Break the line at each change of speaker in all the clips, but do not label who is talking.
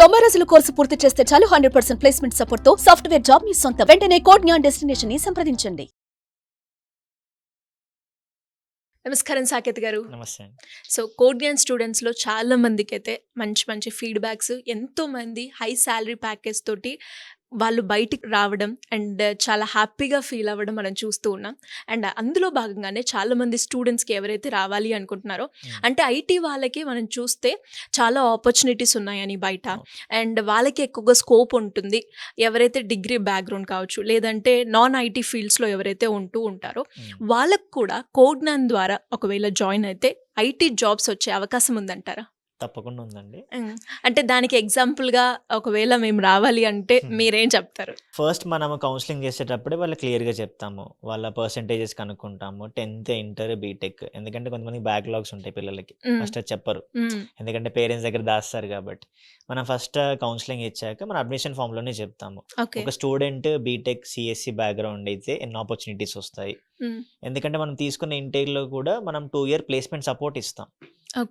90 రోజుల కోర్సు పూర్తి చేస్తే చాలు 100% ప్లేస్మెంట్ సపోర్ట్ తో సాఫ్ట్వేర్ జాబ్ మీ సొంతం. వెంటనే కోడ్ జ్ఞాన్ డెస్టినేషన్ ని సంప్రదించండి.
నమస్కారం సాకేత్ గారు.
నమస్తే అండి.
సో కోడ్ జ్ఞాన్ స్టూడెంట్స్లో చాలా మందికి అయితే మంచి మంచి ఫీడ్బ్యాక్స్, ఎంతో మంది హై శాలరీ ప్యాకేజ్ తోటి వాళ్ళు బయటికి రావడం అండ్ చాలా హ్యాపీగా ఫీల్ అవ్వడం మనం చూస్తూ ఉన్నాం. అండ్ అందులో భాగంగానే చాలామంది స్టూడెంట్స్కి ఎవరైతే రావాలి అనుకుంటున్నారో, అంటే ఐటీ వాళ్ళకి మనం చూస్తే చాలా ఆపర్చునిటీస్ ఉన్నాయని బయట, అండ్ వాళ్ళకి ఎక్కువగా స్కోప్ ఉంటుంది. ఎవరైతే డిగ్రీ బ్యాక్గ్రౌండ్ కావచ్చు, లేదంటే నాన్ ఐటీ ఫీల్డ్స్లో ఎవరైతే ఉంటూ ఉంటారో వాళ్ళకు కూడా కోడ్ జ్ఞాన్ ద్వారా ఒకవేళ జాయిన్ అయితే ఐటీ జాబ్స్ వచ్చే అవకాశం ఉందంటారా?
తప్పకుండా ఉందండి.
అంటే దానికి ఎగ్జాంపుల్గా ఒకవేళ మేము రావాలి అంటే మీరేం చెప్తారు?
ఫస్ట్ మనము కౌన్సిలింగ్ చేసేటప్పుడే వాళ్ళు క్లియర్గా చెప్తాము, వాళ్ళ పర్సంటేజెస్ కనుక్కుంటాము, 10th ఇంటర్ బీటెక్. ఎందుకంటే కొంతమంది బ్యాక్లాగ్స్ ఉంటాయి పిల్లలకి, ఫస్ట్ అది చెప్పరు, ఎందుకంటే పేరెంట్స్ దగ్గర దాస్తారు కాబట్టి. మనం ఫస్ట్ కౌన్సిలింగ్ ఇచ్చాక మన అడ్మిషన్ ఫామ్లోనే చెప్తాము, ఒక స్టూడెంట్ బీటెక్ సిఎస్సి బ్యాక్గ్రౌండ్ అయితే ఎన్ని ఆపర్చునిటీస్ వస్తాయి. ఎందుకంటే మనం తీసుకున్న ఇంటేక్లో కూడా మనం 2 year ప్లేస్మెంట్ సపోర్ట్ ఇస్తాం,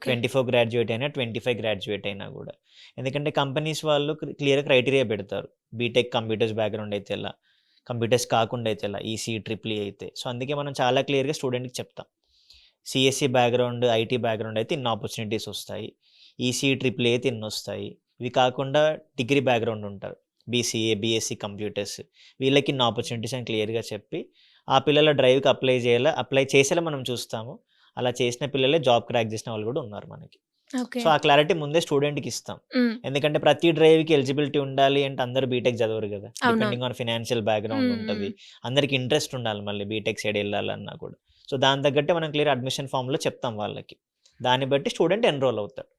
24 గ్రాడ్యుయేట్ అయినా 25 గ్రాడ్యుయేట్ అయినా కూడా. ఎందుకంటే కంపెనీస్ వాళ్ళు క్లియర్ క్రైటీరియా పెడతారు, బీటెక్ కంప్యూటర్స్ బ్యాక్గ్రౌండ్ అయితే ఎలా, కంప్యూటర్స్ కాకుండా అయితే ఎలా, ఈసీ ట్రిపుల్ అయితే. సో అందుకే మనం చాలా క్లియర్గా స్టూడెంట్కి చెప్తాం, సిఎస్సి బ్యాక్గ్రౌండ్ ఐటీ బ్యాక్గ్రౌండ్ అయితే ఇన్ని ఆపర్చునిటీస్ వస్తాయి, ఈసీ ట్రిపుల్ అయితే ఇన్ని వస్తాయి. ఇవి కాకుండా డిగ్రీ బ్యాక్గ్రౌండ్ ఉంటారు, బీసీఏ బీఎస్సీ కంప్యూటర్స్, వీళ్ళకి ఇన్ని ఆపర్చునిటీస్ అని క్లియర్గా చెప్పి ఆ పిల్లల డ్రైవ్కి అప్లై చేసేలా మనం చూస్తాము. అలా చేసిన పిల్లలే జాబ్ క్రాక్ చేసిన వాళ్ళు కూడా ఉన్నారు మనకి. సో ఆ క్లారిటీ ముందే స్టూడెంట్కి ఇస్తాం, ఎందుకంటే ప్రతి డ్రైవ్కి ఎలిజిబిలిటీ ఉండాలి అంటే అందరూ బీటెక్ చదవరు కదా, డిపెండింగ్ ఆన్ ఫినాన్షియల్ బ్యాక్గ్రౌండ్ ఉంటుంది, అందరికి ఇంట్రెస్ట్ ఉండాలి మళ్ళీ బీటెక్ సైడ్ వెళ్ళాలన్నా కూడా. సో దాని తగ్గట్టే మనం క్లియర్ అడ్మిషన్ ఫామ్లో చెప్తాం వాళ్ళకి, దాన్ని బట్టి స్టూడెంట్ ఎన్రోల్ అవుతాడు.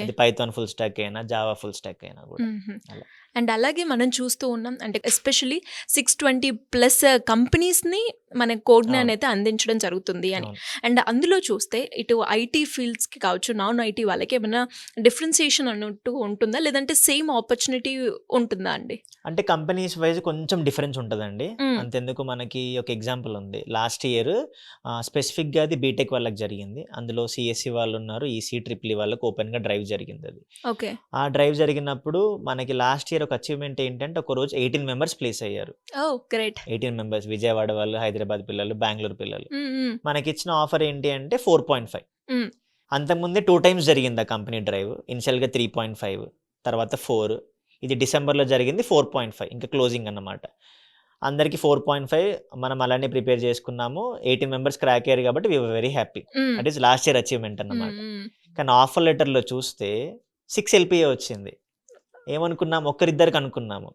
అది పైథాన్ ఫుల్ స్టాక్ అయినా జావా ఫుల్ స్టాక్ అయినా కూడా.
అండ్ అలాగే మనం చూస్తూ ఉన్నాం, అంటే ఎస్పెషలీ 620+ కంపెనీస్ని మన కోడ్ జ్ఞాన్ అయితే అందించడం జరుగుతుంది అని. అండ్ అందులో చూస్తే ఇటు ఐటీ ఫీల్డ్స్కి కావచ్చు, నాన్ ఐటీ వాళ్ళకి ఏమైనా డిఫరెన్సియేషన్ అన్నట్టు ఉంటుందా, లేదంటే సేమ్ ఆపర్చునిటీ ఉంటుందా అండి?
అంటే కంపెనీస్ వైజ్ కొంచెం డిఫరెన్స్ ఉంటుందండి. అంతెందుకు, మనకి ఒక ఎగ్జాంపుల్ ఉంది, లాస్ట్ ఇయర్ స్పెసిఫిక్గా అది బీటెక్ వాళ్ళకి జరిగింది. అందులో సిఎస్సి వాళ్ళు ఉన్నారు, ఈసీ ట్రిపుల్ వాళ్ళకి ఓపెన్గా డ్రైవ్ జరిగింది. అది ఆ డ్రైవ్ జరిగినప్పుడు మనకి లాస్ట్ ఇయర్ ఒక అచీవ్మెంట్ ఏంటంటే, ఒక రోజు 18 members ప్లేస్ అయ్యారు. 18 members, విజయవాడ వాళ్ళు, హైదరాబాద్ పిల్లలు, బెంగళూరు పిల్లలు. మనకి ఇచ్చిన ఆఫర్ ఏంటి అంటే 4.5. అంతకుముందే 2 times జరిగింది ఆ కంపెనీ డ్రైవ్, ఇనిషియల్గా 3.5, తర్వాత 4. ఇది డిసెంబర్లో జరిగింది 4.5, ఇంకా క్లోజింగ్ అన్నమాట. అందరికి 4.5 మనం అలానే ప్రిపేర్ చేసుకున్నాము. 18 members క్రాక్ అయ్యారు కాబట్టి we were very happy. That is lost year achievement అన్నమాట. కానీ ఆఫర్ లెటర్లో చూస్తే 6 LPA వచ్చింది. ఏమనుకున్నాము, ఒక్కరిద్దరికి అనుకున్నాము,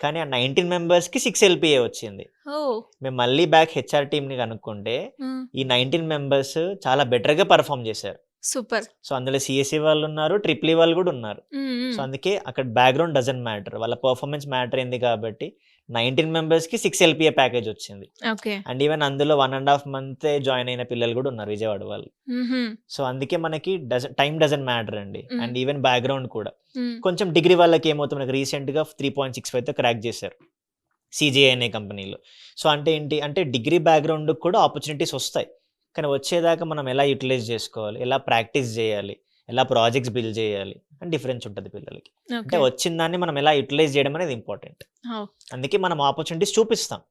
కానీ ఆ 19 members-కి 6 LPA వచ్చింది. మేము మళ్ళీ బ్యాక్ హెచ్ఆర్ టీమ్ని కనుక్కుంటే ఈ 19 members చాలా బెటర్గా పర్ఫామ్ చేశారు.
సూపర్.
సో అందులో సిఎస్సి వాళ్ళు ఉన్నారు, ట్రిపుల్ వాళ్ళు కూడా ఉన్నారు. సో అందుకే అక్కడ బ్యాక్గ్రౌండ్ డజంట్ మ్యాటర్, వాళ్ళ పర్ఫార్మెన్స్ మ్యాటర్ అయింది కాబట్టి 19 members-కి 6 LPA ప్యాకేజ్ వచ్చింది. అండ్ ఈవెన్ అందులో 1.5 month జాయిన్ అయిన పిల్లలు కూడా ఉన్నారు, విజయవాడ వాళ్ళు. సో అందుకే మనకి టైం డజంట్ మ్యాటర్ అండి. అండ్ ఈవెన్ బ్యాక్గ్రౌండ్ కూడా కొంచెం డిగ్రీ వాళ్ళకి ఏమవుతుంది, మనకి రీసెంట్గా 3.65తో క్రాక్ చేశారు సిజిఐ అనే కంపెనీలో. సో అంటే ఏంటి అంటే, డిగ్రీ బ్యాక్గ్రౌండ్ కూడా ఆపర్చునిటీస్ వస్తాయి, కానీ వచ్చేదాకా మనం ఎలా యూటిలైజ్ చేసుకోవాలి, ఎలా ప్రాక్టీస్ చేయాలి, ఎలా ప్రాజెక్ట్స్ బిల్డ్ చేయాలి అని డిఫరెన్స్ ఉంటుంది పిల్లలకి. అంటే వచ్చిన దాన్ని మనం ఎలా యూటిలైజ్ చేయడం అనేది ఇంపార్టెంట్. అందుకే మనం ఆపర్చునిటీస్ చూపిస్తాం,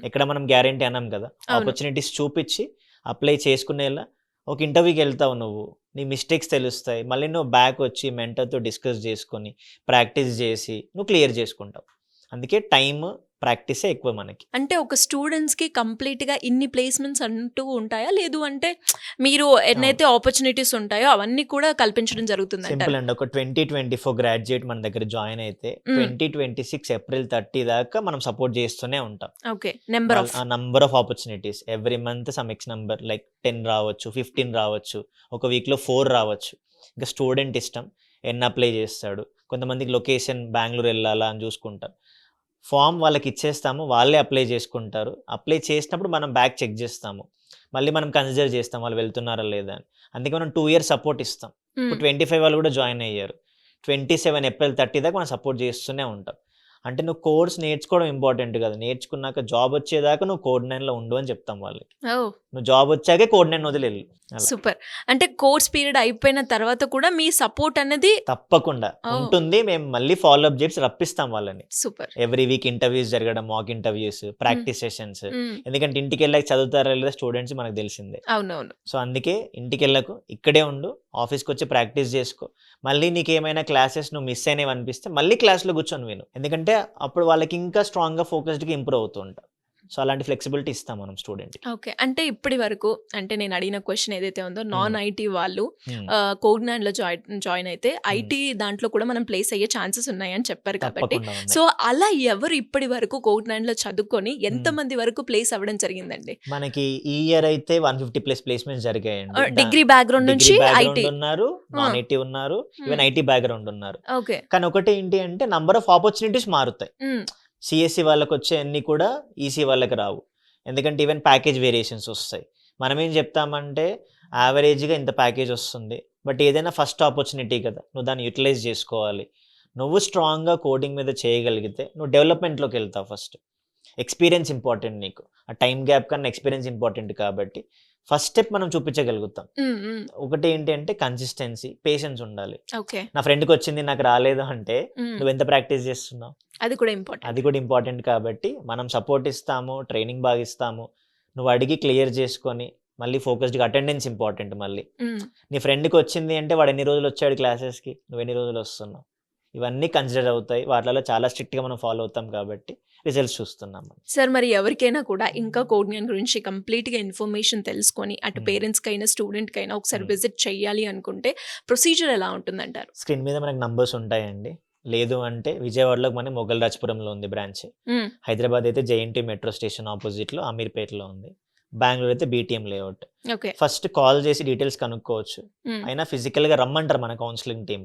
ఇక్కడ మనం గ్యారంటీ అన్నాం కదా, ఆపర్చునిటీస్ చూపించి అప్లై చేసుకునేలా. ఒక ఇంటర్వ్యూకి వెళ్తావు నువ్వు, నీ మిస్టేక్స్ తెలుస్తాయి, మళ్ళీ నువ్వు బ్యాక్ వచ్చి మెంటర్తో డిస్కస్ చేసుకొని ప్రాక్టీస్ చేసి నువ్వు క్లియర్ చేసుకుంటావు. అందుకే టైమ్ ప్రాక్టీసే ఎక్కువ మనకి.
అంటే ఒక స్టూడెంట్స్కి కంప్లీట్గా ఇన్ని ప్లేస్మెంట్స్ అంటూ ఉంటాయా, లేదు అంటే మీరు ఎన్నైతే ఆపర్చునిటీస్ ఉంటాయో అవన్నీ కూడా కల్పించడం జరుగుతుంది?
సింపుల్ అండి, ఒక 2024 గ్రాడ్యుయేట్ మన దగ్గర జాయిన్ అయితే 2026 April 30 దాకా మనం సపోర్ట్ చేస్తూనే ఉంటాం. Number of opportunities every month, some X number like 10 రావచ్చు, 15 రావచ్చు, ఒక వీక్లో 4 రావచ్చు. ఇంకా స్టూడెంట్ ఇష్టం ఎన్ని అప్లై చేస్తాడు. కొంతమందికి లొకేషన్ బెంగళూరు వెళ్ళాలా అని చూసుకుంటారు, ఫామ్ వాళ్ళకి ఇచ్చేస్తాము, వాళ్ళే అప్లై చేసుకుంటారు. అప్లై చేసినప్పుడు మనం బ్యాక్ చెక్ చేస్తాము, మళ్ళీ మనం కన్సిడర్ చేస్తాం వాళ్ళు వెళ్తున్నారా లేదా అని. అందుకే మనం 2 years సపోర్ట్ ఇస్తాం. ఇప్పుడు 25 వాళ్ళు కూడా జాయిన్ అయ్యారు, 27 April 30 దాకా మనం సపోర్ట్ చేస్తూనే ఉంటాం. అంటే నువ్వు కోర్స్ నేర్చుకోవడం ఇంపార్టెంట్ కదా, నేర్చుకున్నాక జాబ్ వచ్చేదాకా నువ్వు కోడ్ 9లో ఉండు అని చెప్తాం వాళ్ళకి. నువ్వు జాబ్ వచ్చాకే కోడ్ 9 వదిలేళ్ళు అలా.
సూపర్. అంటే కోర్స్ పీరియడ్ అయిపోయిన తర్వాత కూడా మీ సపోర్ట్ అనేది
తప్పకుండా
ఓ.
ఉంటుంది. మేము మళ్ళీ ఫాలో అప్ చేసి రప్పిస్తాం వాళ్ళని.
సూపర్.
ఎవ్రీ వీక్ ఇంటర్వ్యూస్ జరగడం, మాక్ ఇంటర్వ్యూస్, ప్రాక్టీస్ సెషన్స్. ఎందుకంటే ఇంటికి వెళ్ళాక చదువుతారా లేదా స్టూడెంట్స్ మనకు తెలిసిందే.
అవునవును.
సో అందుకే ఇంటికి వెళ్ళకు, ఇక్కడే ఉండు, ఆఫీస్కి వచ్చి ప్రాక్టీస్ చేసుకో. మళ్ళీ నీకు ఏమైనా క్లాసెస్ నువ్వు మిస్ అయినవి అనిపిస్తే మళ్ళీ క్లాస్లో కూర్చొని విను. ఎందుకంటే అప్పుడు వాళ్ళకి ఇంకా స్ట్రాంగ్గా ఫోకస్డ్గా ఇంప్రూవ్ అవుతూ ఉంటాం. సో అలాంటి ఫ్లెక్సిబిలిటీ ఇస్తాం మనం స్టూడెంట్.
ఓకే. అంటే ఇప్పటి వరకు అంటే నేను అడిగిన క్వశ్చన్ ఏదైతే ఉందో నాన్ ఐటీ వాళ్ళు కోగ్నాన్లో జాయిన్ అయితే ఐటీ దాంట్లో కూడా మనం ప్లేస్ అయ్యే ఛాన్సెస్ ఉన్నాయని చెప్పారు కాబట్టి
తప్పకుండా ఉంది.
సో అలా ఎవరు ఇప్పటి వరకు కోగ్నాన్లో చదువుకొని ఎంతమంది వరకు ప్లేస్ అవ్వడం జరిగిందండి?
మనకి ఈ ఇయర్ అయితే 150+ ప్లేస్మెంట్స్ జరిగాయండి.
డిగ్రీ బ్యాక్గ్రౌండ్ నుంచి ఐటీ.
ఉన్నారు, నాన్ ఐటీ ఉన్నారు, ఈవెన్ ఐటీ బ్యాక్గ్రౌండ్ ఉన్నారు.
ఓకే.
కానీ ఒకటి ఏంటి అంటే నంబర్ ఆఫ్ ఆపర్చునిటీస్ మారుతాయి. సిఎస్సి వాళ్ళకి వచ్చే అన్ని కూడా ఈసీ వాళ్ళకి రావు. ఎందుకంటే ఈవెన్ ప్యాకేజ్ వేరియేషన్స్ వస్తాయి. మనం ఏం చెప్తామంటే యావరేజ్గా ఇంత ప్యాకేజ్ వస్తుంది, బట్ ఏదైనా ఫస్ట్ ఆపర్చునిటీ కదా, నువ్వు దాన్ని యూటిలైజ్ చేసుకోవాలి. నువ్వు స్ట్రాంగ్గా కోడింగ్ మీద చేయగలిగితే నువ్వు డెవలప్మెంట్లోకి వెళ్తావు. ఫస్ట్ ఎక్స్పీరియన్స్ ఇంపార్టెంట్, నీకు ఆ టైం గ్యాప్ కన్నా ఎక్స్పీరియన్స్ ఇంపార్టెంట్. కాబట్టి ఫస్ట్ స్టెప్ మనం చూపించగలుగుతాం. ఒకటి ఏంటి అంటే కన్సిస్టెన్సీ, పేషెన్స్ ఉండాలి.
ఓకే.
నా ఫ్రెండ్కి వచ్చింది నాకు రాలేదు అంటే నువ్వు ఎంత ప్రాక్టీస్ చేస్తున్నావు,
అది కూడా ఇంపార్టెంట్.
అది కూడా ఇంపార్టెంట్. కాబట్టి మనం సపోర్ట్ ఇస్తాము, ట్రైనింగ్ బాగా ఇస్తాము. నువ్వు అడిగి క్లియర్ చేసుకొని మళ్ళీ ఫోకస్డ్గా, అటెండెన్స్ ఇంపార్టెంట్. మళ్ళీ నీ ఫ్రెండ్కి వచ్చింది అంటే వాడు ఎన్ని రోజులు వచ్చాడు క్లాసెస్కి, నువ్వు ఎన్ని రోజులు వస్తున్నావు, ఇవన్నీ కన్సిడర్ అవుతాయి. వాటిలో చాలా స్ట్రిక్ట్గా మనం ఫాలో అవుతాం కాబట్టి రిజల్ట్స్ చూస్తున్నాం.
సార్ మరి ఎవరికైనా కూడా ఇంకా కోగ్నియాన్ గురించి కంప్లీట్గా ఇన్ఫర్మేషన్ తెలుసుకొని అటు పేరెంట్స్కి అయినా స్టూడెంట్కి అయినా ఒకసారి విజిట్ చేయాలి అనుకుంటే ప్రొసీజర్ ఎలా ఉంటుందంటారు?
స్క్రీన్ మీద మనకు నంబర్స్ ఉంటాయండి. లేదు అంటే విజయవాడలో మన మొగల్ రాజ్పురంలో ఉంది బ్రాంచ్. హైదరాబాద్ అయితే జేఎన్టీ మెట్రో స్టేషన్ ఆపోజిట్లో అమీర్పేటలో ఉంది. బెంగళూరు అయితే బీటీఎం లేఅవుట్. ఫస్ట్ కాల్ చేసి డీటెయిల్స్ కనుక్కోవచ్చు. అయినా ఫిజికల్ గా రమ్మంటారు మన కౌన్సిలింగ్ టీం.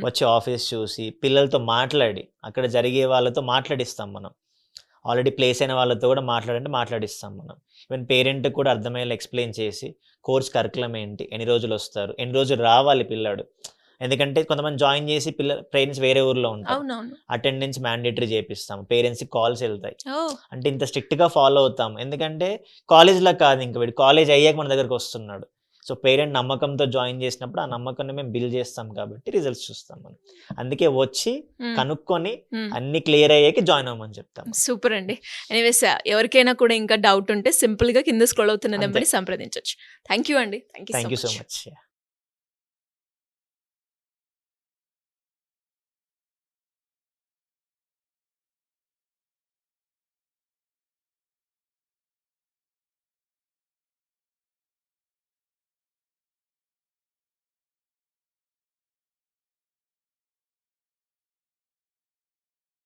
వచ్చి ఆఫీస్ చూసి పిల్లలతో మాట్లాడి అక్కడ జరిగే వాళ్ళతో మాట్లాడిస్తాం మనం. ఆల్రెడీ ప్లేస్ అయిన వాళ్ళతో కూడా మాట్లాడిస్తాం మనం. ఈవెన్ పేరెంట్ కూడా అర్థమయ్యేలా ఎక్స్ప్లెయిన్ చేసి కోర్స్ కరికులం ఏంటి, ఎన్ని రోజులు వస్తారు, ఎన్ని రోజులు రావాలి పిల్లాడు. ఎందుకంటే కొంతమంది జాయిన్ చేసి పేరెంట్స్ వేరే ఊర్లో ఉంటారు. అటెండెన్స్ మ్యాండేటరీ చేపిస్తాం, పేరెంట్స్కి కాల్స్ వెళ్తాయి. అంటే ఇంత స్ట్రిక్ట్గా ఫాలో అవుతాం. ఎందుకంటే కాలేజ్లో కాదు, ఇంకా వీడు కాలేజ్ అయ్యాక మన దగ్గరకు వస్తున్నాడు. సో పేరెంట్ నమ్మకంతో జాయిన్ చేసినప్పుడు ఆ నమ్మకాన్ని మేము బిల్డ్ చేస్తాం కాబట్టి రిజల్ట్స్ చూస్తాం మనం. అందుకే వచ్చి కనుక్కొని అన్ని క్లియర్ అయ్యాక జాయిన్ అవ్వమని చెప్తాం.
సూపర్ అండి. ఎనీవేస్ ఎవరికైనా కూడా ఇంకా డౌట్ ఉంటే సింపుల్గా కింద స్క్రోల్ అవుతున్న నెంబర్ని సంప్రదించవచ్చు. థ్యాంక్ యూ అండి.
Thank you so much.